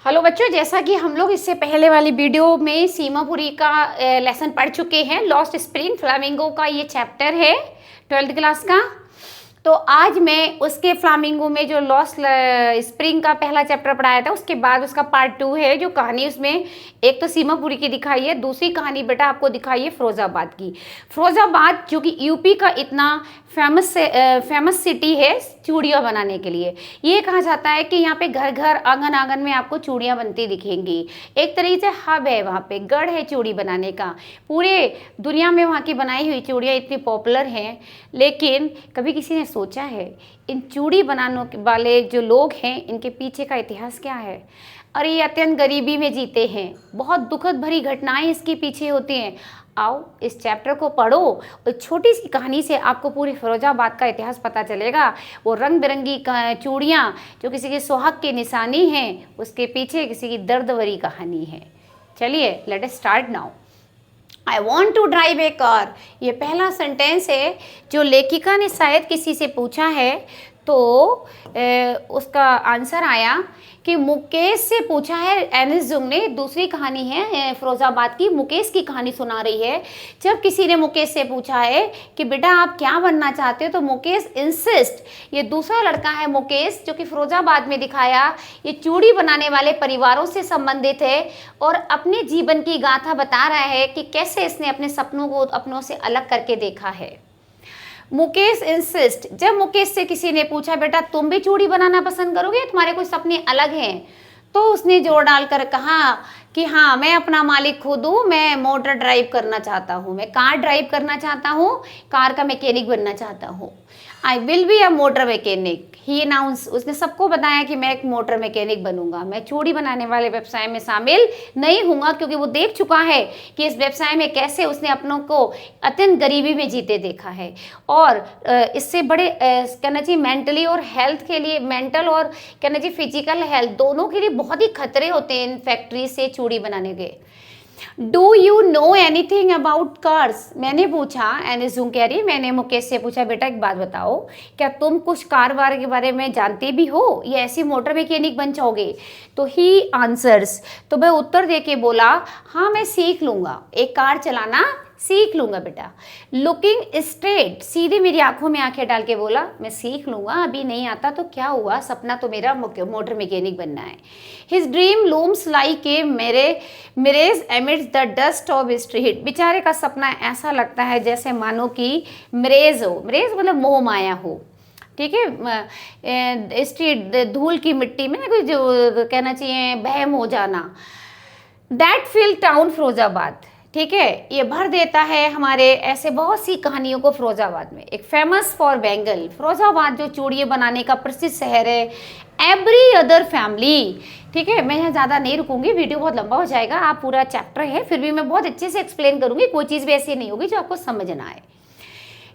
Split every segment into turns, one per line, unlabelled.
Hello बच्चों, जैसा कि हम लोग इससे पहले वाली वीडियो में सीमापुरी का लेसन पढ़ चुके हैं। लॉस्ट स्प्रिंग फ्लामिंगो का ये चैप्टर है 12th क्लास का। तो आज मैं उसके फ्लामिंगो में जो लॉस्ट स्प्रिंग का पहला चैप्टर पढ़ाया था उसके बाद उसका पार्ट 2 है। जो कहानी उसमें एक तो सीमापुरी की दिखाई है, दूसरी कहानी बेटा आपको दिखाई है फिरोजाबाद की। फिरोजाबाद जो कि यूपी का इतना फेमस सिटी है चूड़ियाँ बनाने के लिए। ये कहा जाता है कि यहाँ पे घर घर आंगन आंगन में आपको चूड़ियाँ बनती दिखेंगी। एक तरीके से हब है, वहाँ पे गढ़ है चूड़ी बनाने का। पूरे दुनिया में वहाँ की बनाई हुई चूड़ियाँ इतनी पॉपुलर हैं। लेकिन कभी किसी ने सोचा है इन चूड़ी बनाने वाले जो लोग हैं इनके पीछे का इतिहास क्या है? अरे ये अत्यंत गरीबी में जीते हैं, बहुत दुखद भरी घटनाएं इसके पीछे होती हैं। आओ इस चैप्टर को पढ़ो और छोटी सी कहानी से आपको पूरी फिरोजाबाद का इतिहास पता चलेगा। वो रंग बिरंगी चूड़ियाँ जो किसी के सुहाग की निशानी हैं, उसके पीछे किसी की दर्द भरी कहानी है। चलिए let us start now. I want to drive a car, ये पहला सेंटेंस है जो लेखिका ने शायद किसी से पूछा है। तो उसका आंसर आया कि मुकेश से पूछा है। एनिस जुंग ने, दूसरी कहानी है फिरोजाबाद की, मुकेश की कहानी सुना रही है। जब किसी ने मुकेश से पूछा है कि बेटा आप क्या बनना चाहते हो, तो मुकेश इंसिस्ट, ये दूसरा लड़का है मुकेश जो कि फिरोजाबाद में दिखाया, ये चूड़ी बनाने वाले परिवारों से संबंधित है और अपने जीवन की गाथा बता रहा है कि कैसे इसने अपने सपनों को अपनों से अलग करके देखा है। मुकेश इंसिस्ट, जब मुकेश से किसी ने पूछा बेटा तुम भी चूड़ी बनाना पसंद करोगे, तुम्हारे कोई सपने अलग हैं, तो उसने जोर डालकर कहा कि हाँ मैं अपना मालिक खुद हूँ, मैं मोटर ड्राइव करना चाहता हूँ, मैं कार ड्राइव करना चाहता हूँ, कार का मैकेनिक बनना चाहता हूँ। I will be a motor mechanic, he announce, उसने सबको बताया कि मैं एक मोटर मैकेनिक बनूंगा, मैं चूड़ी बनाने वाले व्यवसाय में शामिल नहीं हूँगा, क्योंकि वो देख चुका है कि इस व्यवसाय में कैसे उसने अपनों को अत्यंत गरीबी में जीते देखा है। और इससे बड़े कहना चाहिए मेंटली और हेल्थ के लिए, मेंटल और कहना चाहिए फिजिकल हेल्थ दोनों के लिए बहुत ही खतरे होते हैं इन फैक्ट्री से चूड़ी बनाने के। Do you know anything about cars, मैंने पूछा, एनिस जुंग कह रही, मैंने मुकेश से पूछा बेटा एक बात बताओ, क्या तुम कुछ कार वार के बारे में जानते भी हो या ऐसी मोटर मैकेनिक बन जाओगे? तो ही आंसर्स, तो मैं उत्तर दे के बोला हाँ मैं सीख लूँगा, एक कार चलाना सीख लूँगा बेटा। लुकिंग स्ट्रेट, सीधे मेरी आंखों में आंखें डाल के बोला मैं सीख लूँगा, अभी नहीं आता तो क्या हुआ, सपना तो मेरा मोटर मैकेनिक बनना है। His dream looms like a mirage amidst the dust of street, बेचारे का सपना ऐसा लगता है जैसे मानो कि मिरेज हो, मिरेज मतलब मोह माया हो, ठीक है, स्ट्रीट धूल की मिट्टी में कोई जो कहना चाहिए बहम हो जाना। दैट फिल टाउन फिरोजाबाद, ठीक है, ये भर देता है हमारे ऐसे बहुत सी कहानियों को फिरोजाबाद में। एक फेमस फॉर बैंगल, फिरोजाबाद जो चूड़ियाँ बनाने का प्रसिद्ध शहर है। एवरी अदर फैमिली, ठीक है, मैं यहाँ ज़्यादा नहीं रुकूंगी, वीडियो बहुत लंबा हो जाएगा, आप पूरा चैप्टर है फिर भी मैं बहुत अच्छे से एक्सप्लेन करूँगी, कोई चीज़ भी ऐसी नहीं होगी जो आपको समझ ना आए।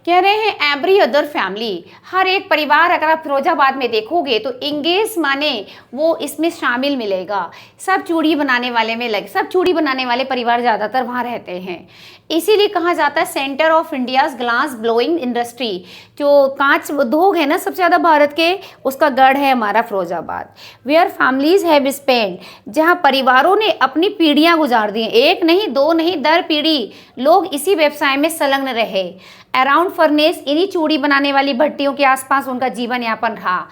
कह रहे हैं एवरी अदर फैमिली, हर एक परिवार अगर आप फिरोजाबाद में देखोगे तो इंगेज माने वो इसमें शामिल मिलेगा। सब चूड़ी बनाने वाले में लगे, सब चूड़ी बनाने वाले परिवार ज़्यादातर वहाँ रहते हैं। इसीलिए कहा जाता है centre of India's glass blowing industry, जो कांच उद्योग है ना सबसे ज़्यादा भारत के, उसका गढ़ है हमारा Firozabad. Where families have spend, जहाँ परिवारों ने अपनी पीढ़ियाँ गुजार दी, एक नहीं दो नहीं दर पीढ़ी लोग इसी व्यवसाय में संलग्न रहे। अराउंड फर्नेस, इन्हीं चूड़ी बनाने वाली भट्टियों के आसपास उनका जीवन यापन रहा।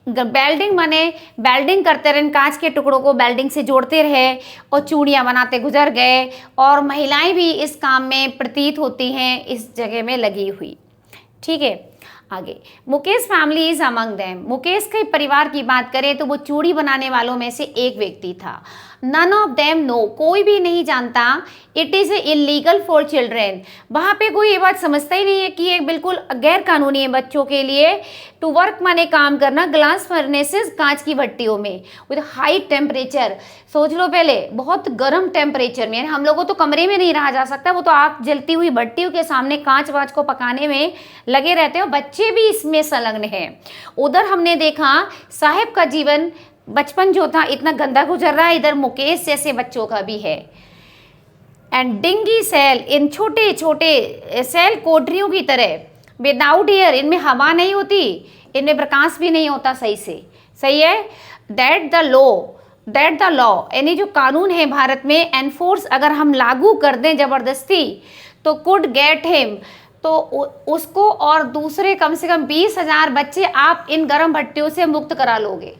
बेल्डिंग माने बेल्डिंग करते रहे, कांच के टुकड़ों को बेल्डिंग से जोड़ते रहे और चूड़ियाँ बनाते गुजर गए, और महिलाएं भी इस काम में प्रतीत होती हैं इस जगह में लगी हुई, ठीक है। आगे, Mukesh family is among them, Mukesh के परिवार की बात करें तो वो चूड़ी बनाने वालों में से एक व्यक्ति था। नन ऑफ देम नो, कोई भी नहीं जानता, it is illegal for children, वहाँ पे कोई ये बात समझता ही नहीं है कि ये बिल्कुल गैर कानूनी है बच्चों के लिए टू वर्क माने काम करना ग्लास फर्नेसेस, कांच की भट्टियों में विद हाई टेम्परेचर। सोच लो पहले, बहुत गर्म टेम्परेचर में, हम लोगों तो कमरे में नहीं रहा जा सकता, वो तो आग जलती हुई भट्टियों के सामने कांच वाच को पकाने में लगे रहते हो, बच्चे भी इसमें संलग्न हैं। उधर हमने देखा साहेब का जीवन बचपन जो था इतना गंदा गुजर रहा है, इधर मुकेश जैसे बच्चों का भी है। एंड डिंगी सेल, इन छोटे छोटे सेल कोठरियों की तरह, विदाउट एयर, इनमें हवा नहीं होती, इनमें प्रकाश भी नहीं होता सही से, सही है। That the low that the law, यानी जो कानून है भारत में, एनफोर्स अगर हम लागू कर दें ज़बरदस्ती, तो कुड गेट हिम, तो उसको और दूसरे कम से कम 20,000 बच्चे आप इन गर्म भट्टियों से मुक्त करा लोगे।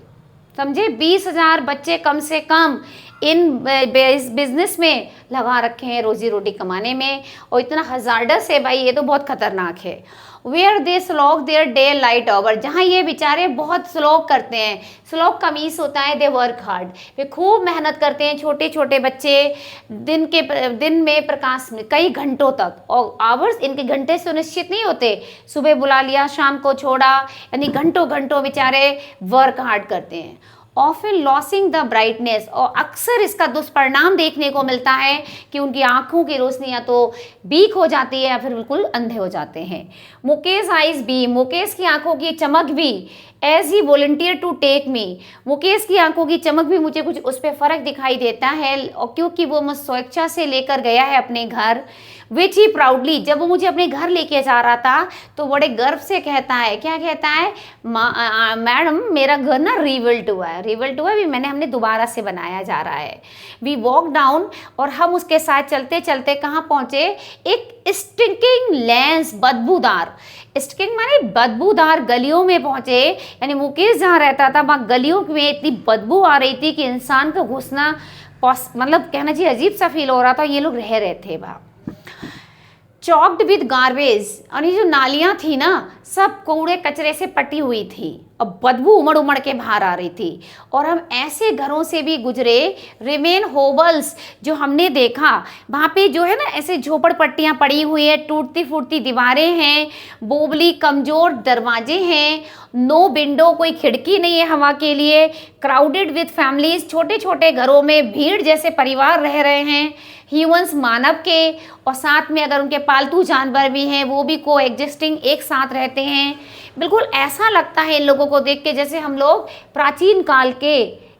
समझे, 20,000 बच्चे कम से कम इन बिजनेस में लगा रखे हैं रोजी रोटी कमाने में, और इतना हजार्डस है भाई, ये तो बहुत खतरनाक है। Where they slog their daylight hour, जहाँ ये बेचारे बहुत स्लॉग करते हैं, स्लॉग का मीन्स होता है दे वर्क हार्ड, वे खूब मेहनत करते हैं। छोटे छोटे बच्चे दिन में प्रकाश में कई घंटों तक, और आवर्स इनके घंटे सुनिश्चित नहीं होते, सुबह बुला लिया शाम को छोड़ा, यानी घंटों घंटों बेचारे वर्क हार्ड करते हैं। ऑफन लॉसिंग द ब्राइटनेस, और अक्सर इसका दुष्परिणाम देखने को मिलता है कि उनकी आंखों की रोशनी या तो वीक हो जाती है या फिर बिल्कुल अंधे हो जाते हैं। मुकेश आइज बी, मुकेश की आंखों की चमक भी, as he volunteer to take me, Mukesh की आंखों की चमक भी मुझे कुछ उस पर फ़र्क दिखाई देता है, और क्योंकि वो मुझ स्वेच्छा से लेकर गया है अपने घर। विच ही प्राउडली, जब वो मुझे अपने घर लेके जा रहा था तो बड़े गर्व से कहता है, क्या कहता है, मैडम मेरा घर ना रिबिल्ट हुआ है, रिबिल्ट हुआ है, हमने दोबारा से बनाया जा रहा है। वी वॉक डाउन, और हम उसके साथ चलते चलते कहाँ पहुँचे, एक स्टिंकिंग लेंस, बदबूदार, स्टिंकिंग माने बदबूदार गलियों में पहुँचे, यानी मुकेश जहाँ रहता था वहाँ गलियों में इतनी बदबू आ रही थी कि इंसान का घुसना मतलब कहना चाहिए अजीब सा फील हो रहा था, ये लोग रह रहे थे वहाँ। चॉक्ड विद गार्बेज, और ये जो नालियाँ थी ना सब कूड़े कचरे से पटी हुई थी, और बदबू उमड़ उमड़ के बाहर आ रही थी। और हम ऐसे घरों से भी गुजरे, रिमेन होबल्स, जो हमने देखा वहाँ पे जो है ना ऐसे झोपड़पट्टियाँ पड़ी हुई है, टूटती फूटती दीवारें हैं, बोबली कमज़ोर दरवाजे हैं, नो विंडो, कोई खिड़की नहीं है हवा के लिए। क्राउडेड विद फैमिलीज, छोटे छोटे घरों में भीड़ जैसे परिवार रह रहे हैं। ह्यूमन्स, मानव के, और साथ में अगर उनके पालतू जानवर भी हैं वो भी को एग्जिस्टिंग एक साथ रहते हैं। बिल्कुल ऐसा लगता है इन लोगों को देख के जैसे हम लोग प्राचीन काल के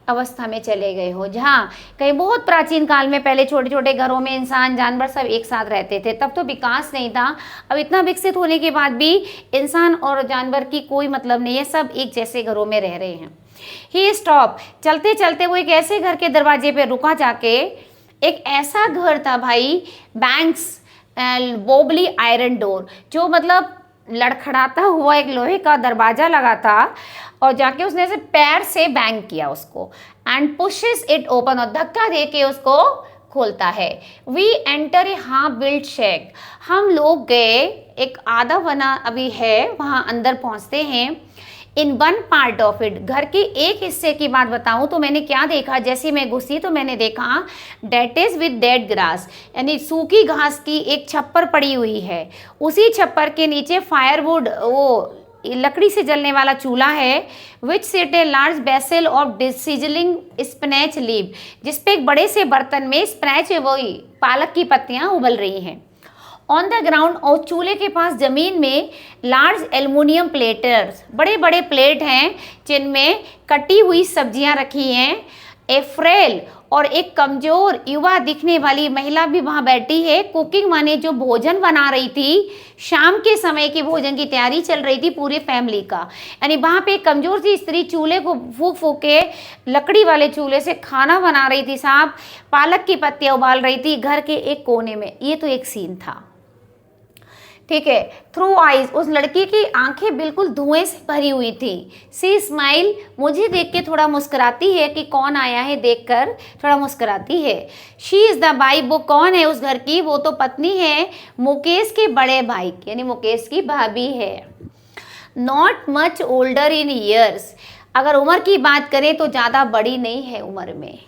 अवस्था में चले गए हो, जहाँ कहीं बहुत प्राचीन काल में पहले छोटे छोटे घरों में इंसान जानवर सब एक साथ रहते थे, तब तो विकास नहीं था। अब इतना विकसित होने के बाद भी इंसान और जानवर की कोई मतलब नहीं है, सब एक जैसे घरों में रह रहे हैं। ही स्टॉप, चलते चलते वो एक ऐसे घर के दरवाजे पे रुका जाके, एक ऐसा घर था भाई, बैंक्स बोबली आयरन डोर, जो मतलब लड़खड़ाता हुआ एक लोहे का दरवाजा लगा था, और जाके उसने ऐसे पैर से बैंग किया उसको, एंड पुशेस इट ओपन, और धक्का दे के उसको खोलता है। We enter a half built shack, हम लोग गए, एक आधा बना अभी है वहाँ अंदर पहुँचते हैं। In one part of it, घर के एक हिस्से की बात बताऊं तो मैंने क्या देखा, जैसे मैं घुसी तो मैंने देखा that is with dead grass, यानी सूखी घास की एक छप्पर पड़ी हुई है, उसी छप्पर के नीचे फायरवुड, वो लकड़ी से जलने वाला चूल्हा है। Which set a large vessel of sizzling spinach leave, जिसपे एक बड़े से बर्तन में स्पिनच, वही पालक की पत्तियां उबल रही हैं। ऑन द ग्राउंड, और चूल्हे के पास जमीन में लार्ज एल्युमिनियम प्लेटर्स, बड़े बड़े प्लेट हैं जिनमें कटी हुई सब्जियां रखी हैं। ए फ्रेल, और एक कमज़ोर युवा दिखने वाली महिला भी वहाँ बैठी है। कुकिंग माने जो भोजन बना रही थी, शाम के समय की भोजन की तैयारी चल रही थी पूरी फैमिली का, यानी वहाँ पे एक कमज़ोर सी स्त्री चूल्हे को फूक फूक के, लकड़ी वाले चूल्हे से खाना बना रही थी साहब, पालक की पत्तियाँ उबाल रही थी घर के एक कोने में। ये तो एक सीन था, ठीक है। थ्रू आइज, उस लड़की की आंखें बिल्कुल धुएं से भरी हुई थी। सी स्माइल, मुझे देख के थोड़ा मुस्कुराती है कि कौन आया है देखकर थोड़ा मुस्कुराती है। शी इज़ द वाइफ, वो कौन है उस घर की, वो तो पत्नी है मुकेश के बड़े भाई की, यानी मुकेश की भाभी है। Not much older in years, अगर उम्र की बात करें तो ज़्यादा बड़ी नहीं है उम्र में।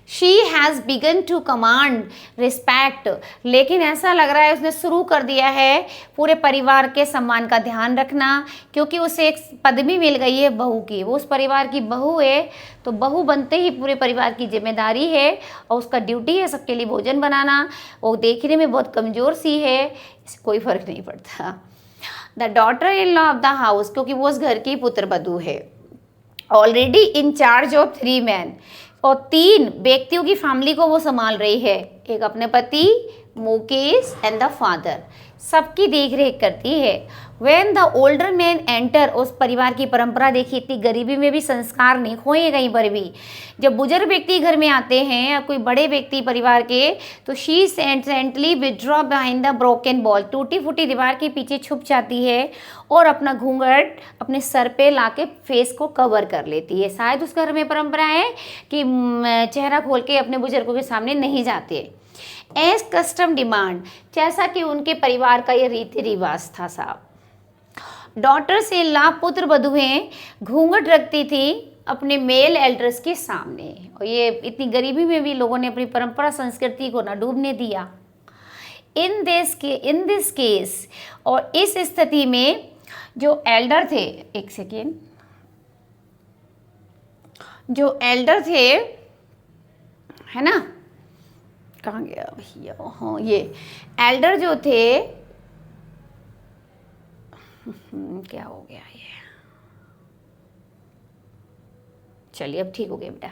She has begun to command respect, लेकिन ऐसा लग रहा है उसने शुरू कर दिया है पूरे परिवार के सम्मान का ध्यान रखना, क्योंकि उसे एक पदवी मिल गई है बहू की, वो उस परिवार की बहू है, तो बहू बनते ही पूरे परिवार की जिम्मेदारी है और उसका ड्यूटी है सबके लिए भोजन बनाना। वो देखने में बहुत कमज़ोर सी है, इससे कोई फ़र्क नहीं पड़ता। The daughter in law of the house, क्योंकि वो उस घर की पुत्र वधू है। Already in charge of 3 man, और 3 व्यक्तियों की फैमिली को वो संभाल रही है, एक अपने पति, मुकेश एंड द फादर, सबकी देख रेख करती है। When the older man enter, उस परिवार की परंपरा देखिए, इतनी गरीबी में भी संस्कार नहीं खोए कहीं पर भी। जब बुजुर्ग व्यक्ति घर में आते हैं या कोई बड़े व्यक्ति परिवार के, तो she saintly withdraw behind the broken wall, टूटी फूटी दीवार के पीछे छुप जाती है और अपना घूंघट अपने सर पे लाके फेस को कवर कर लेती है। शायद उस घर में परंपरा है कि चेहरा खोल के अपने बुजुर्गों के सामने नहीं जाते। एज कस्टम डिमांड, जैसा कि उनके परिवार का ये रीति रिवाज था साहब। डॉटर से ला, पुत्र वधुएं घूंघट रखती थी अपने मेल एल्डर्स के सामने, और ये इतनी गरीबी में भी लोगों ने अपनी परंपरा संस्कृति को ना डूबने दिया। इन दिस केस, और इस स्थिति में जो एल्डर थे, एक सेकेंड, जो एल्डर थे, है ना, कहाँ गया भैया, हाँ ये एल्डर जो थे, क्या हो गया ये, चलिए अब ठीक हो गया बेटा।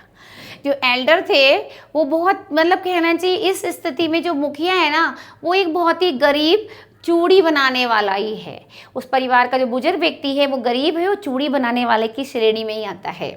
जो एल्डर थे वो बहुत, मतलब कहना चाहिए इस स्थिति में जो मुखिया है ना, वो एक बहुत ही गरीब चूड़ी बनाने वाला ही है। उस परिवार का जो बुजुर्ग व्यक्ति है वो गरीब है, वो चूड़ी बनाने वाले की श्रेणी में ही आता है।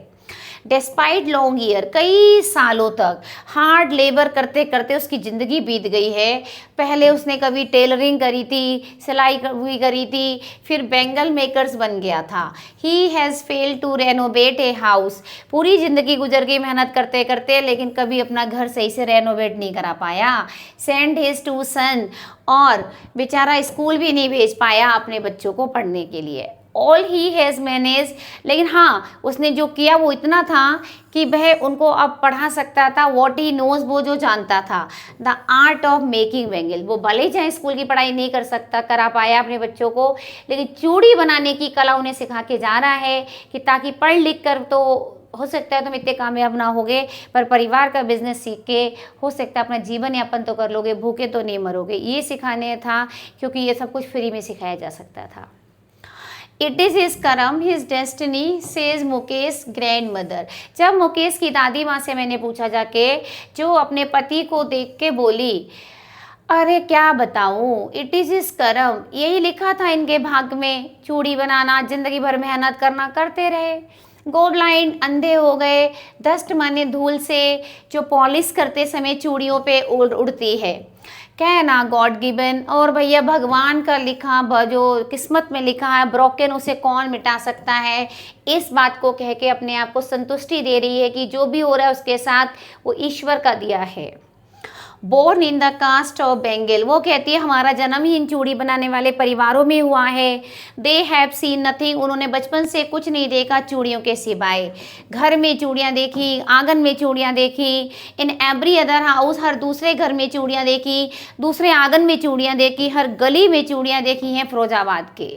डिस्पाइट लॉन्ग ईयर, कई सालों तक हार्ड लेबर करते करते उसकी ज़िंदगी बीत गई है। पहले उसने कभी टेलरिंग करी थी, सिलाई भी करी थी, फिर बैंगल मेकर्स बन गया था। He has failed to renovate a house, पूरी ज़िंदगी गुजर गई मेहनत करते करते, लेकिन कभी अपना घर सही से रेनोवेट नहीं करा पाया। सेंड हिज टू सन, और बेचारा स्कूल भी नहीं भेज पाया अपने बच्चों को पढ़ने के लिए। ऑल ही हैज़ मैनेज, लेकिन हाँ उसने जो किया वो इतना था कि वह उनको अब पढ़ा सकता था। वॉट ही नोज, वो जो जानता था, the art of making bangle, वो भले ही चाहे स्कूल की पढ़ाई नहीं करा पाया अपने बच्चों को, लेकिन चूड़ी बनाने की कला उन्हें सिखा के जा रहा है कि ताकि पढ़ लिख कर तो हो सकता है तुम इतने कामयाब ना होगे, पर परिवार का बिजनेस सीख के हो सकता है अपना जीवन यापन तो कर लोगे, भूखे तो नहीं मरोगे। ये सिखाने था, क्योंकि ये सब कुछ फ्री में सिखाया जा सकता था। इट इज़ हिज करम, his destiny, says Mukesh grand mother. जब मुकेश की दादी माँ से मैंने पूछा जाके, जो अपने पति को देख के बोली, अरे क्या बताऊँ, इट इज़ हिज करम, यही लिखा था इनके भाग्य में, चूड़ी बनाना, जिंदगी भर मेहनत करना, करते रहे। गो ब्लाइंड, अंधे हो गए। डस्ट माने धूल से जो पॉलिश करते समय चूड़ियों पे उड़ती है, कहना गॉड गिवन, और भैया भगवान का लिखा, जो किस्मत में लिखा है, ब्रोकन, उसे कौन मिटा सकता है। इस बात को कह के अपने आप को संतुष्टि दे रही है कि जो भी हो रहा है उसके साथ वो ईश्वर का दिया है। Born in the caste of bangle, वो कहती है हमारा जन्म ही इन चूड़ी बनाने वाले परिवारों में हुआ है। दे हैव सीन नथिंग, उन्होंने बचपन से कुछ नहीं देखा चूड़ियों के सिवाय। घर में चूड़ियाँ देखी, आंगन में चूड़ियाँ देखी, इन एवरी अदर हाउस, हर दूसरे घर में चूड़ियाँ देखी, दूसरे आंगन में चूड़ियाँ देखी, हर गली में चूड़ियाँ देखी हैं फिरोजाबाद के।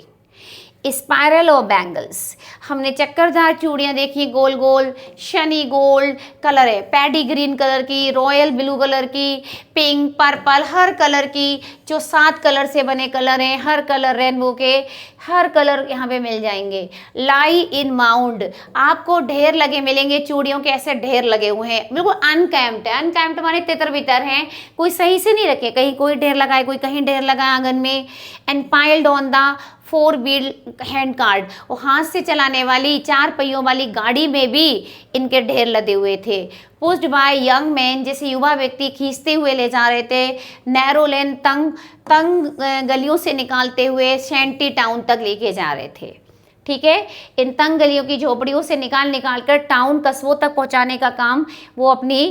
स्पायरल और बैंगल्स, हमने चक्करदार चूड़ियाँ देखी, गोल गोल, शनी गोल्ड कलर है, पैडी ग्रीन कलर की, रॉयल ब्लू कलर की, पिंक, पर्पल, हर कलर की, जो 7 कलर से बने कलर हैं, हर कलर रेनबो के, हर कलर यहाँ पे मिल जाएंगे। लाई इन माउंड, आपको ढेर लगे मिलेंगे, चूड़ियों के ऐसे ढेर लगे हुए हैं, बिल्कुल अनकैम्प्ड है। अनकैम्प्ड माने तितर बितर हैं, कोई सही से नहीं रखे, कहीं कोई ढेर लगाए, कोई कहीं ढेर लगाए आंगन में। And piled on the 4 wheel hand cart, और हाथ से चलाने वाली 4 पहियों वाली गाड़ी में भी इनके ढेर लदे हुए थे। पुश्ड बाय यंग मैन, जैसे युवा व्यक्ति खींचते हुए ले जा रहे थे। नैरो लेन, तंग गलियों से निकालते हुए शैंटी टाउन तक लेके जा रहे थे। ठीक है, इन तंग गलियों की झोपड़ियों से निकाल कर टाउन कस्बों तक पहुंचाने का काम वो अपनी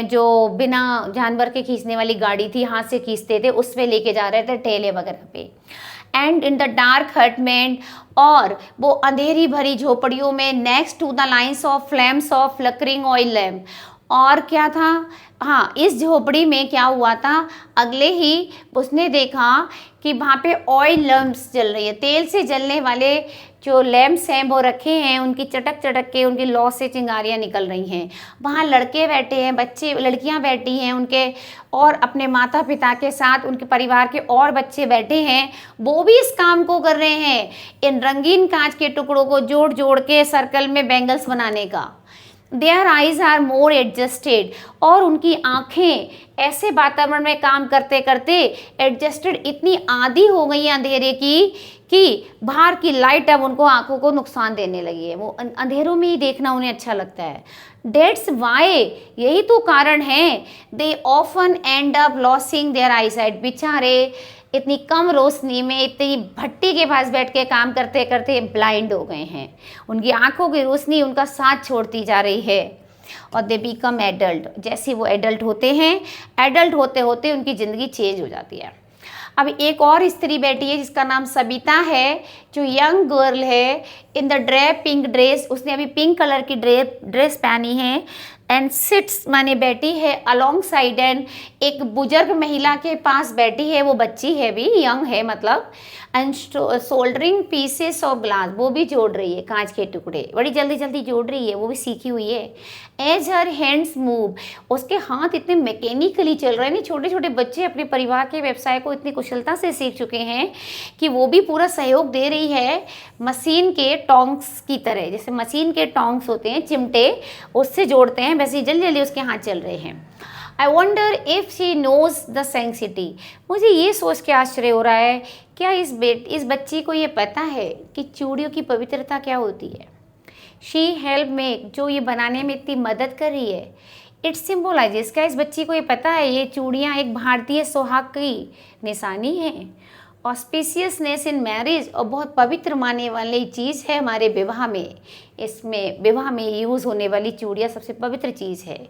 जो बिना जानवर के खींचने वाली गाड़ी थी, हाथ से खींचते थे, उसमें लेके जा रहे थे, ठेले वगैरह पे। And in the dark hutment, और वो अंधेरी भरी झोपड़ियों में, next to the lines of flames of flickering oil lamp. और क्या था, हाँ इस झोपड़ी में क्या हुआ था, अगले ही उसने देखा कि वहाँ पे ऑयल लैम्प्स जल रही है, तेल से जलने वाले जो लैम्प्स हैं वो रखे हैं, उनकी चटक चटक के उनकी लौ से चिंगारियाँ निकल रही हैं। वहाँ लड़के बैठे हैं, बच्चे, लड़कियाँ बैठी हैं उनके, और अपने माता पिता के साथ उनके परिवार के और बच्चे बैठे हैं, वो भी इस काम को कर रहे हैं, इन रंगीन कांच के टुकड़ों को जोड़ जोड़ के सर्कल में बैंगल्स बनाने का। Their eyes are more adjusted, और उनकी आंखें ऐसे वातावरण में काम करते करते एडजस्टेड, इतनी आदी हो गई अंधेरे की कि बाहर की लाइट अब उनको आंखों को नुकसान देने लगी है, वो अंधेरों में ही देखना उन्हें अच्छा लगता है। डेट्स वाई, यही तो कारण है, they often end up losing their eyesight, बेचारे इतनी कम रोशनी में इतनी भट्टी के पास बैठ के काम करते करते ब्लाइंड हो गए हैं, उनकी आंखों की रोशनी उनका साथ छोड़ती जा रही है। और दे बिकम एडल्ट, जैसे वो एडल्ट होते हैं, एडल्ट होते होते उनकी ज़िंदगी चेंज हो जाती है। अब एक और स्त्री बैठी है जिसका नाम सबिता है, जो यंग गर्ल है, in the drape pink dress, उसने अभी पिंक कलर की ड्रेस पहनी है, एंड सिट्स माने बैठी है अलॉन्ग साइड, एंड एक बुजुर्ग महिला के पास बैठी है, वो बच्ची है भी, यंग है मतलब, and soldering pieces of glass, वो भी जोड़ रही है कांच के टुकड़े, बड़ी जल्दी जल्दी जोड़ रही है, वो भी सीखी हुई है। एज हर हैंड्स मूव, उसके हाथ इतने मैकेनिकली चल रहे हैं, नहीं छोटे छोटे बच्चे अपने परिवार के व्यवसाय को इतनी कुशलता से सीख चुके हैं कि वो भी पूरा सहयोग दे रही है मशीन के टोंग्स की तरह, जैसे मशीन के टोंग्स होते हैं चिमटे, उससे जोड़ते हैं, वैसे जल्दी जल्दी उसके हाथ चल रहे हैं। I wonder if she knows the sanctity, मुझे ये सोच के आश्चर्य हो रहा है, क्या इस बच्ची को ये पता है कि चूड़ियों की पवित्रता क्या होती है। शी हेल्प में, जो ये बनाने में इतनी मदद कर रही है, इट सिम्बोलाइजेस, क्या इस बच्ची को ये पता है ये चूड़ियाँ एक भारतीय सुहाग की निशानी है, ऑस्पिशियसनेस इन मैरिज, और बहुत पवित्र मानने वाली चीज़ है हमारे विवाह में, इसमें विवाह में यूज़ होने वाली चूड़ियाँ सबसे पवित्र चीज़ है।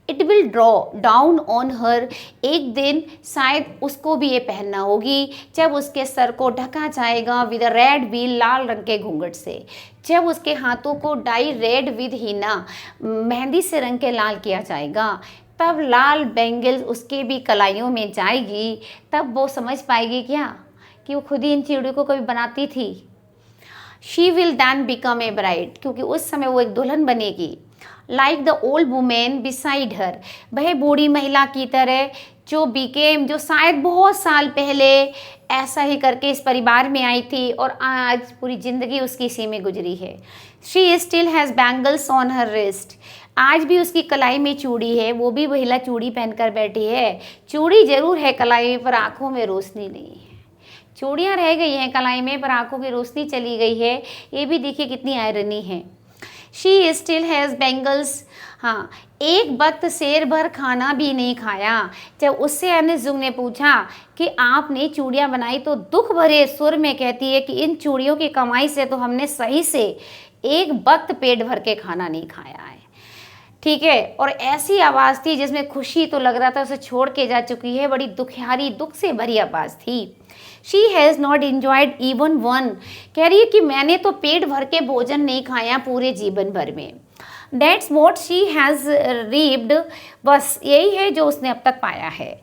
It will draw down on her, एक दिन शायद उसको भी ये पहनना होगी, जब उसके सर को ढका जाएगा विद रेड व्हील, लाल रंग के घूंघट से, जब उसके हाथों को डाई रेड विद हीना, मेहंदी से रंग के लाल किया जाएगा, तब लाल बैंगल्स उसके भी कलाइयों में जाएगी, तब वो समझ पाएगी क्या कि वो खुद ही इन चूड़ियों को कभी बनाती थी। She will then become a bride, क्योंकि उस समय वो एक दुल्हन बनेगी। Like the old women beside her, वह बूढ़ी महिला की तरह जो शायद बहुत साल पहले ऐसा ही करके इस परिवार में आई थी और आज पूरी ज़िंदगी उसकी इसी में गुजरी है। She still has bangles on her wrist, आज भी उसकी कलाई में चूड़ी है, वो भी महिला चूड़ी पहनकर बैठी है। चूड़ी जरूर है कलाई में, पर आँखों में रोशनी नहीं है। चूड़ियाँ रह गई हैं कलाई में, पर आँखों की रोशनी चली गई है। ये भी देखिए कितनी आयरनी है। शी स्टिल हैज़ बैंगल्स, हाँ, एक वक्त शेर भर खाना भी नहीं खाया। जब उससे अनिजुंग ने पूछा कि आपने चूड़ियाँ बनाई, तो दुख भरे सुर में कहती है कि इन चूड़ियों की कमाई से तो हमने सही से एक वक्त पेट भर के खाना नहीं खाया है। ठीक है, और ऐसी आवाज़ थी जिसमें खुशी तो लग रहा था उसे छोड़ के जा चुकी है, बड़ी दुखियारी दुख से भरी आवाज़ थी। She has not enjoyed even one, कह रही है कि मैंने तो पेट भर के भोजन नहीं खाया पूरे जीवन भर में। That's what she has reaped, बस यही है जो उसने अब तक पाया है।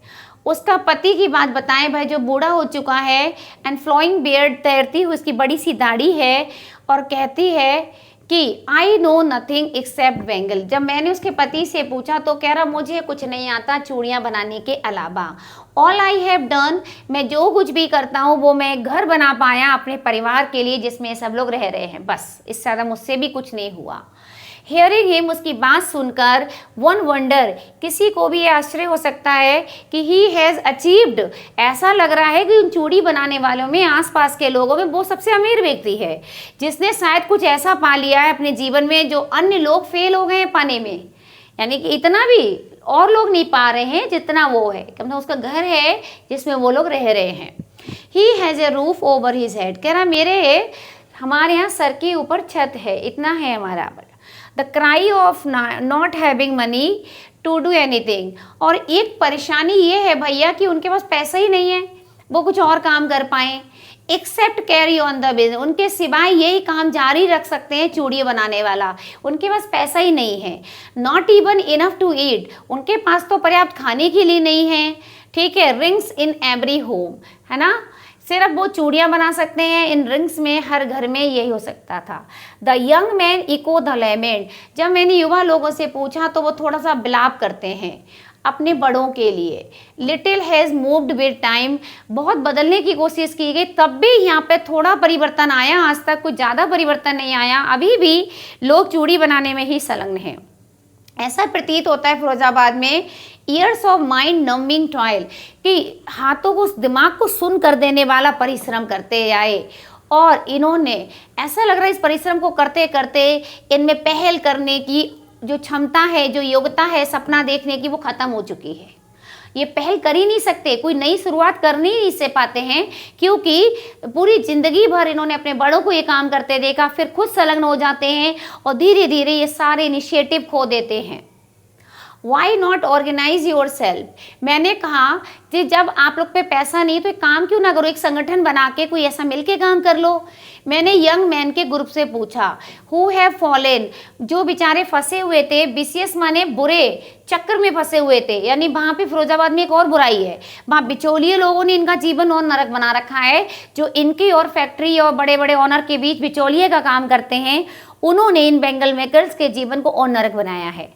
उसका पति की बात बताएं भाई, जो बूढ़ा हो चुका है, एंड फ्लोइंग बियर्ड, तैरती हुई उसकी बड़ी सी दाढ़ी है, और कहती है कि I know nothing accept bangle. जब मैंने उसके पति से पूछा तो कह रहा मुझे कुछ नहीं आता चूड़ियाँ बनाने के अलावा। ऑल आई हैव डन, मैं जो कुछ भी करता हूँ वो मैं घर बना पाया अपने परिवार के लिए जिसमें सब लोग रह रहे हैं, बस इससे ज़्यादा मुझसे भी कुछ नहीं हुआ। हियरिंग हिम, उसकी बात सुनकर, वन वंडर, किसी को भी आश्चर्य हो सकता है कि ही हैज़ अचीव्ड, ऐसा लग रहा है कि उन चूड़ी बनाने वालों में, आसपास के लोगों में वो सबसे अमीर व्यक्ति है जिसने शायद कुछ ऐसा पा लिया है अपने जीवन में जो अन्य लोग फेल हो गए हैं पाने में। यानी कि इतना भी और लोग नहीं पा रहे हैं जितना वो है, मतलब उसका घर है जिसमें वो लोग रह रहे हैं। He has a roof over his head, कह रहा हमारे यहाँ सर के ऊपर छत है, इतना है हमारा। The cry of not having money to do anything, और एक परेशानी ये है भैया कि उनके पास पैसा ही नहीं है वो कुछ और काम कर पाएँ, except carry on the business, उनके सिवाय यही काम जारी रख सकते हैं चूड़ी बनाने वाला, उनके पास पैसा ही नहीं है। Not even enough to eat, उनके पास तो पर्याप्त खाने के लिए नहीं है। ठीक है, रिंग्स इन एवरी होम, है ना, सिर्फ वो चूड़ियाँ बना सकते हैं इन रिंग्स में, हर घर में यही हो सकता था। The young man echo the lament, जब मैंने युवा लोगों से पूछा तो वो थोड़ा सा विलाप करते हैं अपने बड़ों के लिए। Little has moved with time, बहुत बदलने की कोशिश की गई, तब भी यहाँ पे थोड़ा परिवर्तन आया, आज तक कुछ ज़्यादा परिवर्तन नहीं आया, अभी भी लोग चूड़ी बनाने में ही संलग्न हैं। ऐसा प्रतीत होता है फिरोजाबाद में years of mind numbing toil, कि हाथों को, दिमाग को सुन कर देने वाला परिश्रम करते आए, और इन्होंने, ऐसा लग रहा है इस परिश्रम को करते करते इनमें पहल करने की जो क्षमता है, जो योग्यता है सपना देखने की, वो खत्म हो चुकी है। ये पहल कर ही नहीं सकते, कोई नई शुरुआत करनी ही नहीं से पाते हैं, क्योंकि पूरी जिंदगी भर इन्होंने अपने बड़ों को ये काम करते देखा, फिर खुद संलग्न हो जाते हैं और धीरे धीरे ये सारे इनिशिएटिव खो देते हैं। Why not organise yourself, मैंने कहा कि जब आप लोग पे पैसा नहीं तो एक काम क्यों ना करो, एक संगठन बना के कोई ऐसा मिलके काम कर लो। मैंने यंग मैन के ग्रुप से पूछा हु हैव फॉलन, जो बेचारे फंसे हुए थे, बीसीएस माने बुरे चक्कर में फंसे हुए थे, यानी वहाँ पे फिरोजाबाद में एक और बुराई है, वहाँ बिचौलिए लोगों ने इनका जीवन और नरक बना रखा है, जो इनकी और फैक्ट्री और बड़े बड़े ऑनर के बीच बिचौलिए का काम करते हैं, उन्होंने इन बेंगल मेकर्स के जीवन को और नरक बनाया है।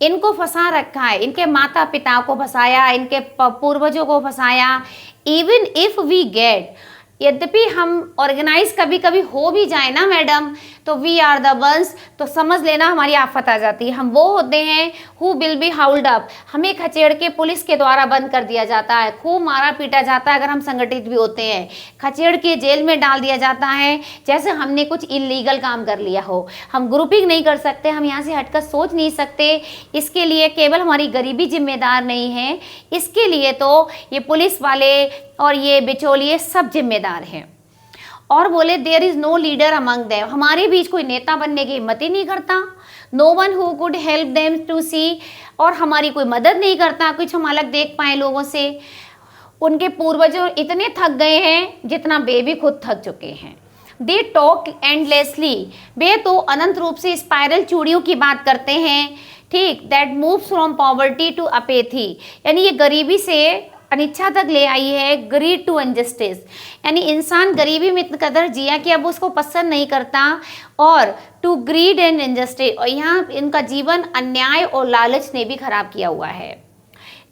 इनको फंसा रखा है, इनके माता पिता को फंसाया, इनके पूर्वजों को फंसाया। इवन इफ वी गेट, यद्यपि हम ऑर्गेनाइज कभी कभी हो भी जाए ना मैडम, तो वी आर द वंस, तो समझ लेना हमारी आफत आ जाती है। हम वो होते हैं हु विल बी हाउल्ड अप, हमें खचेड़ के पुलिस के द्वारा बंद कर दिया जाता है, खूब मारा पीटा जाता है अगर हम संगठित भी होते हैं, खचेड़ के जेल में डाल दिया जाता है जैसे हमने कुछ इलीगल काम कर लिया हो। हम ग्रुपिंग नहीं कर सकते, हम यहाँ से हटकर सोच नहीं सकते, इसके लिए केवल हमारी गरीबी जिम्मेदार नहीं है, इसके लिए तो ये पुलिस वाले और ये बिचौलिए सब जिम्मेदार हैं। और बोले there is no leader among them, हमारे बीच कोई नेता बनने की हिम्मत ही नहीं करता। No one who could help them to see, और हमारी कोई मदद नहीं करता, कुछ हम अलग देख पाए लोगों से। उनके पूर्वजों इतने थक गए हैं जितना वे भी खुद थक चुके हैं। दे टॉक एंडलेसली, वे तो अनंत रूप से स्पाइरल चूड़ियों की बात करते हैं, ठीक, that moves from poverty to apathy, यानी ये गरीबी से अनिच्छा तक ले आई है, ग्रीड टू इनजस्टिस, यानी इंसान गरीबी में इतना कदर जिया कि अब उसको पसंद नहीं करता, और टू ग्रीड एंड इनजस्टिस, और यहाँ इनका जीवन अन्याय और लालच ने भी खराब किया हुआ है।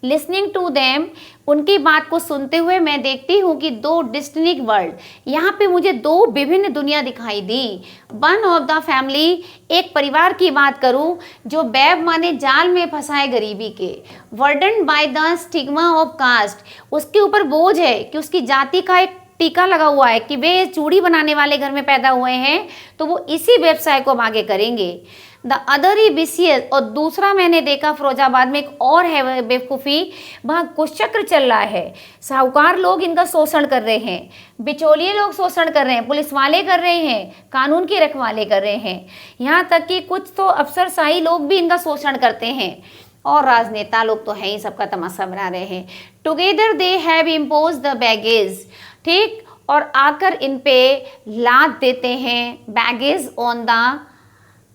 लिसनिंग टू देम, उनकी बात को सुनते हुए मैं देखती हूँ कि दो डिस्टिंक्ट वर्ल्ड, यहाँ पे मुझे दो विभिन्न दुनिया दिखाई दी। वन ऑफ द फैमिली, एक परिवार की बात करूँ जो बैब माने जाल में फंसाए गरीबी के, burden by the stigma of caste, उसके ऊपर बोझ है कि उसकी जाति का एक टीका लगा हुआ है कि वे चूड़ी बनाने वाले घर में पैदा हुए हैं, तो वो इसी व्यवसाय को आगे करेंगे। द अदर ही बीसीएस, और दूसरा मैंने देखा फिरोजाबाद में एक और है बेवकूफ़ी, वहाँ कुचक्र चल रहा है, साहूकार लोग इनका शोषण कर रहे हैं, बिचौलिए लोग शोषण कर रहे हैं, पुलिस वाले कर रहे हैं, कानून की रखवाले कर रहे हैं, यहाँ तक कि कुछ तो अफसरशाही लोग भी इनका शोषण करते हैं, और राजनेता लोग तो हैं ही, सबका तमाशा बना रहे हैं। Together they have impose the baggage, ठीक, और आकर इन पे लाद देते हैं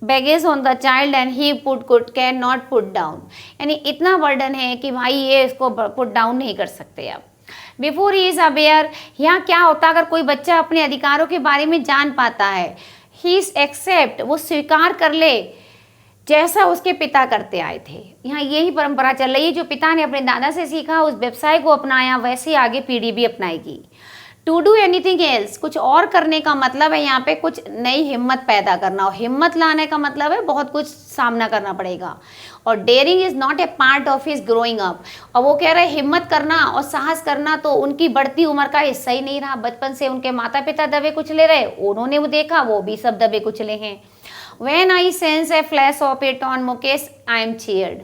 baggage on the child and he can not put down, यानी इतना बर्डन है कि भाई ये इसको पुट डाउन नहीं कर सकते अब। बिफोर ही इज अवेयर, यहाँ क्या होता अगर कोई बच्चा अपने अधिकारों के बारे में जान पाता है, ही इज एक्सेप्ट, वो स्वीकार कर ले जैसा उसके पिता करते आए थे। यहाँ यही परंपरा चल रही है, जो पिता ने अपने दादा से सीखा, उस व्यवसाय को अपनाया, वैसे आगे पीढ़ी भी अपनाएगी। टू डू एनीथिंग एल्स, कुछ और करने का मतलब है यहाँ पे कुछ नई हिम्मत पैदा करना, और हिम्मत लाने का मतलब है बहुत कुछ सामना करना पड़ेगा। और daring is not a part of his growing up, और वो कह रहे हैं हिम्मत करना और साहस करना तो उनकी बढ़ती उम्र का हिस्सा ही नहीं रहा। बचपन से उनके माता पिता दबे कुचले रहे, उन्होंने वो देखा, वो भी सब दबे कुचले हैं। When I sense a flash of it on Mukesh, I am cheered.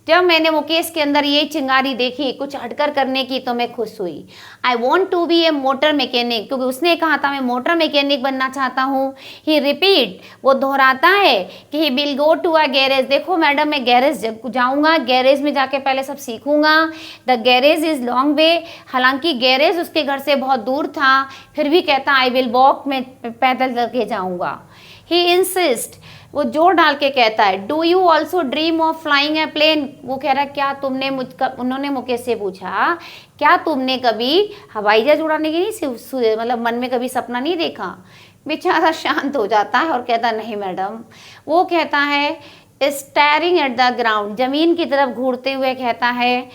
जब मैंने मुकेश के अंदर ये चिंगारी देखी कुछ हटकर करने की, तो मैं खुश हुई। I want to be a motor mechanic, क्योंकि उसने कहा था मैं मोटर मैकेनिक बनना चाहता हूँ। ही रिपीट, वो दोहराता है कि he will go to a garage, देखो मैडम मैं गैरेज जाऊँगा, गैरेज में जाके पहले सब सीखूंगा। The garage is long way, हालांकि गैरेज उसके घर से बहुत दूर था, फिर भी कहता आई विल वॉक, मैं पैदल करके जाऊँगा। ही इंसिस्ट, वो जोर डाल के कहता है do you also dream of flying a plane, वो कह रहा है क्या तुमने उन्होंने मुकेश से पूछा क्या तुमने कभी हवाई जहाज उड़ाने की नहीं मतलब मन में कभी सपना नहीं देखा। बेचारा शांत हो जाता है और कहता नहीं मैडम। वो कहता है स्टेयरिंग एट द ग्राउंड, जमीन की तरफ घूरते हुए कहता है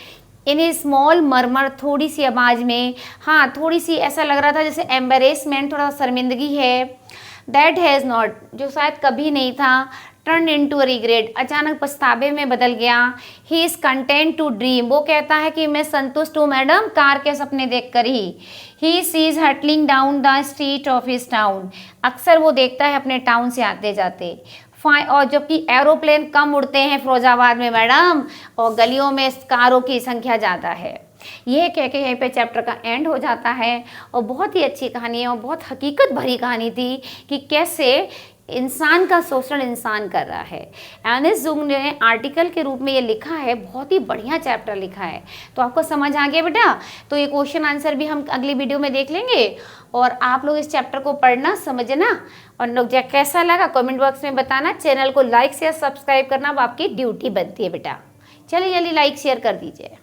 इन ए स्मॉल मरमर, थोड़ी सी आवाज़ में, हाँ थोड़ी सी ऐसा लग रहा था जैसे एम्बेरेसमेंट, थोड़ा शर्मिंदगी है। दैट हैज़ नॉट, जो शायद कभी नहीं था, टर्न इनटू रिग्रेट, अचानक पछतावे में बदल गया। He is content to dream, वो कहता है कि मैं संतुष्ट हूँ मैडम कार के सपने देखकर ही। He sees hustling down the street of his town, अक्सर वो देखता है अपने टाउन से आते जाते। और जबकि एरोप्लेन कम उड़ते हैं फिरोजाबाद में मैडम, और गलियों में कारों की संख्या ज़्यादा है। यह कह के यहीं पे चैप्टर का एंड हो जाता है। और बहुत ही अच्छी कहानी है और बहुत हकीकत भरी कहानी थी कि कैसे इंसान का शोषण इंसान कर रहा है। एर्नेस्ट जुंग ने आर्टिकल के रूप में ये लिखा है, बहुत ही बढ़िया चैप्टर लिखा है। तो आपको समझ आ गया बेटा? तो ये क्वेश्चन आंसर भी हम अगली वीडियो में देख लेंगे और आप लोग इस चैप्टर को पढ़ना, समझना और लोग कैसा लगा कमेंट बॉक्स में बताना। चैनल को लाइक शेयर सब्सक्राइब करना अब आपकी ड्यूटी बनती है बेटा। चलिए जल्दी लाइक शेयर कर दीजिए।